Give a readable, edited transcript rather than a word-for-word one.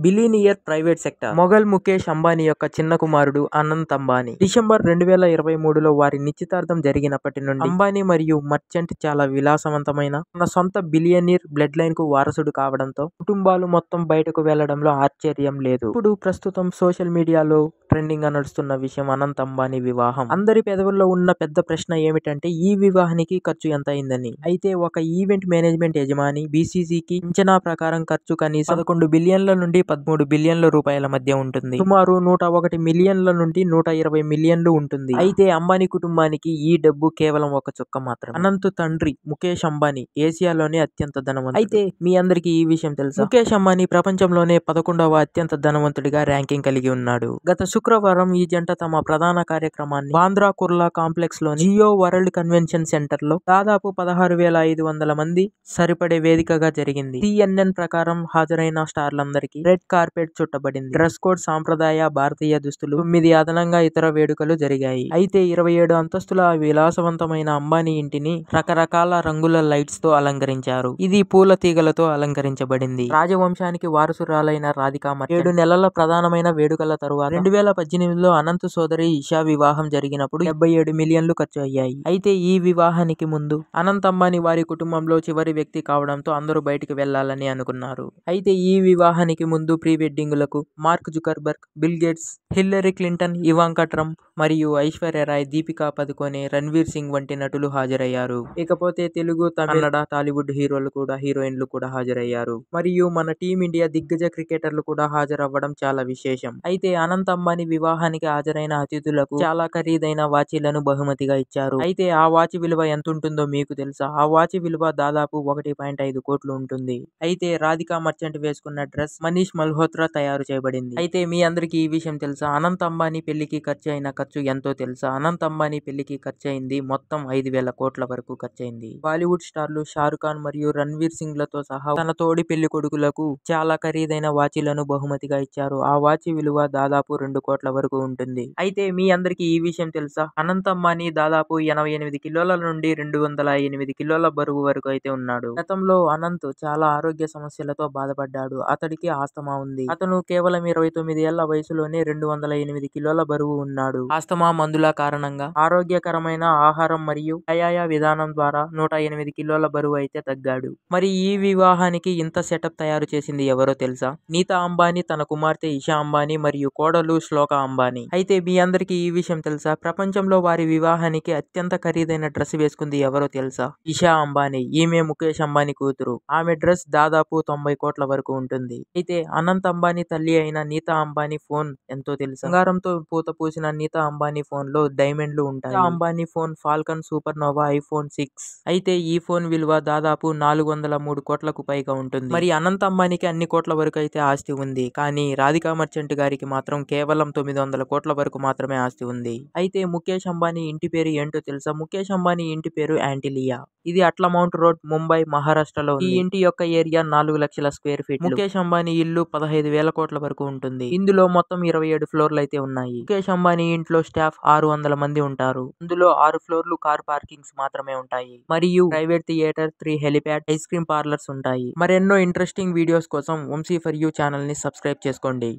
Billionaire private sector. Mughal Mukesh Ambani యొక్క చిన్న కుమారుడు అనంత్ అంబానీ. డిసెంబర్ 2023లో వారి నిశ్చితార్థం జరిగినప్పటి నుండి అంబానీ మరియు మర్చెంట్ చాలా విలాసవంతమైన తన సొంత బిలియనీర్ బ్లడ్ లైన్ కు వారసుడు కావడంతో కుటుంబాలు మొత్తం బయటకు వెళ్లడంలో ఆశ్చర్యం లేదు. ఇప్పుడు ప్రస్తుతం సోషల్ మీడియాలో ట్రెండింగ్ గా నడుస్తున్న విషయం అనంత్ అంబానీ వివాహం. అందరి పెదవుల్లో ఉన్న పెద్ద ప్రశ్న ఏమిటంటే ఈ వివాహానికి ఖర్చు ఎంత అయిందని. అయితే ఒక ఈవెంట్ మేనేజ్మెంట్ యజమాని బీసీసీకి అంచనా ప్రకారం ఖర్చు కనీసం 11 బిలియన్ల నుండి 13 బిలియన్ల రూపాయల మధ్య ఉంటుంది. సుమారు 101 మిలియన్ల నుండి 120 మిలియన్లు ఉంటుంది. అయితే అంబానీ కుటుంబానికి ఈ డబ్బు కేవలం ఒక చుక్క మాత్రమే. అనంత్ తండ్రి ముఖేష్ అంబానీ ఏసియాలోనే అత్యంత ధనవంతుడు. అయితే మీ అందరికీ ఈ విషయం తెలుసా? ముఖేష్ అంబానీ ప్రపంచంలోనే 11వ అత్యంత ధనవంతుడిగా ర్యాంకింగ్ కలిగి ఉన్నాడు. గత శుక్రవారం ఈ జంట తమ ప్రధాన కార్యక్రమాన్ని బాంద్రా కుర్లా కాంప్లెక్స్ లోని జియో వరల్డ్ కన్వెన్షన్ సెంటర్ లో దాదాపు 16,500 మంది సరిపడే వేదికగా జరిగింది. CNN ప్రకారం హాజరైన స్టార్లందరికీ రెడ్ కార్పెట్ చుట్టబడింది. డ్రెస్ కోడ్ సాంప్రదాయ భారతీయ దుస్తులు, 9 అదనంగా ఇతర వేడుకలు జరిగాయి. అయితే 27 అంతస్తుల విలాసవంతమైన అంబానీ ఇంటిని రకరకాల రంగుల లైట్స్ తో అలంకరించారు. ఇది పూల తీగలతో అలంకరించబడింది. రాజవంశానికి వారసురాలైన రాధికా మర్చెంట్ 7 నెలల ప్రధానమైన వేడుకల తరువాత 2018లో అనంత్ సోదరి ఇషా వివాహం జరిగినప్పుడు 77 మిలియన్లు ఖర్చు అయ్యాయి. అయితే ఈ వివాహానికి ముందు అనంత్ అంబానీ వారి కుటుంబంలో చివరి వ్యక్తి కావడంతో అందరూ బయటికి వెళ్లాలని అనుకున్నారు. అయితే ఈ వివాహానికి ముందు ప్రీ వెడ్డింగులకు Mark Zuckerberg, Bill Gates, Hillary Clinton, Ivanka Trump మరియు ఐశ్వర్య రాయ్, దీపికా పదుకొనె, రణ్వీర్ సింగ్ వంటి నటులు హాజరయ్యారు. ఇకపోతే తెలుగు, కన్నడ, టాలీవుడ్ హీరోయిన్లు కూడా హాజరయ్యారు. మరియు మన టీమిండియా దిగ్గజ క్రికెటర్లు కూడా హాజరవ్వడం చాలా విశేషం. అయితే అనంత్ అంబానీ వివాహానికి హాజరైన అతిథులకు చాలా ఖరీదైన వాచీలను బహుమతిగా ఇచ్చారు. అయితే ఆ వాచ్ విలువ ఎంత ఉంటుందో మీకు తెలుసా? ఆ వాచ్ విలువ దాదాపు 1.5 కోట్లు ఉంటుంది. అయితే రాధికా మర్చెంట్ వేసుకున్న డ్రెస్ మనీష్ మల్హోత్రా తయారు చేయబడింది. అయితే మీ అందరికీ ఈ విషయం తెలుసా? అనంత్ అంబానీ పెళ్లికి ఖర్చు అయిన ఖర్చు ఎంతో తెలుసా? అనంత్ అంబానీ పెళ్లికి ఖర్చు అయింది మొత్తం 5,000 కోట్ల వరకు ఖర్చయింది. బాలీవుడ్ స్టార్లు షారుఖ్ ఖాన్ మరియు రణ్వీర్ సింగ్ లతో సహా తన తోడి పెళ్లి కొడుకులకు చాలా ఖరీదైన వాచీలను బహుమతిగా ఇచ్చారు. ఆ వాచీ విలువ దాదాపు 2 కోట్ల వరకు ఉంటుంది. అయితే మీ అందరికీ ఈ విషయం తెలుసా? అనంత్ అంబానీ దాదాపు 88 కిలోల నుండి 208 కిలోల బరువు వరకు అయితే ఉన్నాడు. గతంలో అనంత్ చాలా ఆరోగ్య సమస్యలతో బాధపడ్డాడు. అతడికి ఆస్తమా ఉంది. అతను కేవలం 29 ఏళ్ల వయసులోనే 208 కిలోల బరువు ఉన్నాడు. ఆస్తమా మందుల కారణంగా ఆరోగ్యకరమైన ఆహారం మరియు వ్యాయామ విధానం ద్వారా 108 కిలోల బరువు అయితే తగ్గాడు. మరి ఈ వివాహానికి ఇంత సెటప్ తయారు చేసింది ఎవరో తెలుసా? నీతా అంబానీ, తన కుమార్తె ఇషా అంబానీ మరియు కోడలు శ్లోక అంబానీ. అయితే మీ అందరికీ ఈ విషయం తెలుసా? ప్రపంచంలో వారి వివాహానికి అత్యంత ఖరీదైన డ్రెస్ వేసుకుంది ఎవరో తెలుసా? ఇషా అంబానీ. ఈమె ముఖేష్ అంబానీ కూతురు. ఆమె డ్రెస్ దాదాపు 90 కోట్ల వరకు ఉంటుంది. అయితే అనంత్ అంబానీ తల్లి అయిన నీతా అంబానీ ఫోన్ ఎంతో తెలుసా? బంగారంతో పూత పూసిన నీతా అంబానీ ఫోన్ లో డైమండ్లు ఉంటాయి. Nita Ambani phone Falcon Supernova iPhone 6. అయితే ఈ ఫోన్ విలువ దాదాపు 403 కోట్లకు పైగా ఉంటుంది. మరి అనంత్ అంబానీకి అన్ని కోట్ల వరకు అయితే ఆస్తి ఉంది. కానీ రాధికా మర్చెంట్ గారికి మాత్రం కేవలం 900 కోట్ల వరకు మాత్రమే ఆస్తి ఉంది. అయితే ముఖేష్ అంబానీ ఇంటి పేరు ఏంటో తెలుసా? ముఖేష్ అంబానీ ఇంటి పేరు యాంటిలియా. ఇది అట్లమౌంట్ రోడ్, ముంబై, మహారాష్ట్రలో ఉంది. ఈ ఇంటి యొక్క ఏరియా 4 లక్షల స్క్వేర్ ఫీట్. ముఖేష్ అంబానీ ఇల్లు 15,000 కోట్ల వరకు ఉంటుంది. ఇందులో మొత్తం 27 ఫ్లోర్లు అయితే ఉన్నాయి. ముఖేష్ అంబానీ ఇంట్లో స్టాఫ్ 600 మంది ఉంటారు. అందులో 6 ఫ్లోర్లు కార్ పార్కింగ్స్ మాత్రమే ఉంటాయి. మరియు private theatre, 3 helipad, ice cream parlours ఉంటాయి. మరెన్నో ఇంట్రెస్టింగ్ వీడియోస్ కోసం వంశీ ఫర్ యూ ఛానల్ ని సబ్స్క్రైబ్ చేసుకోండి.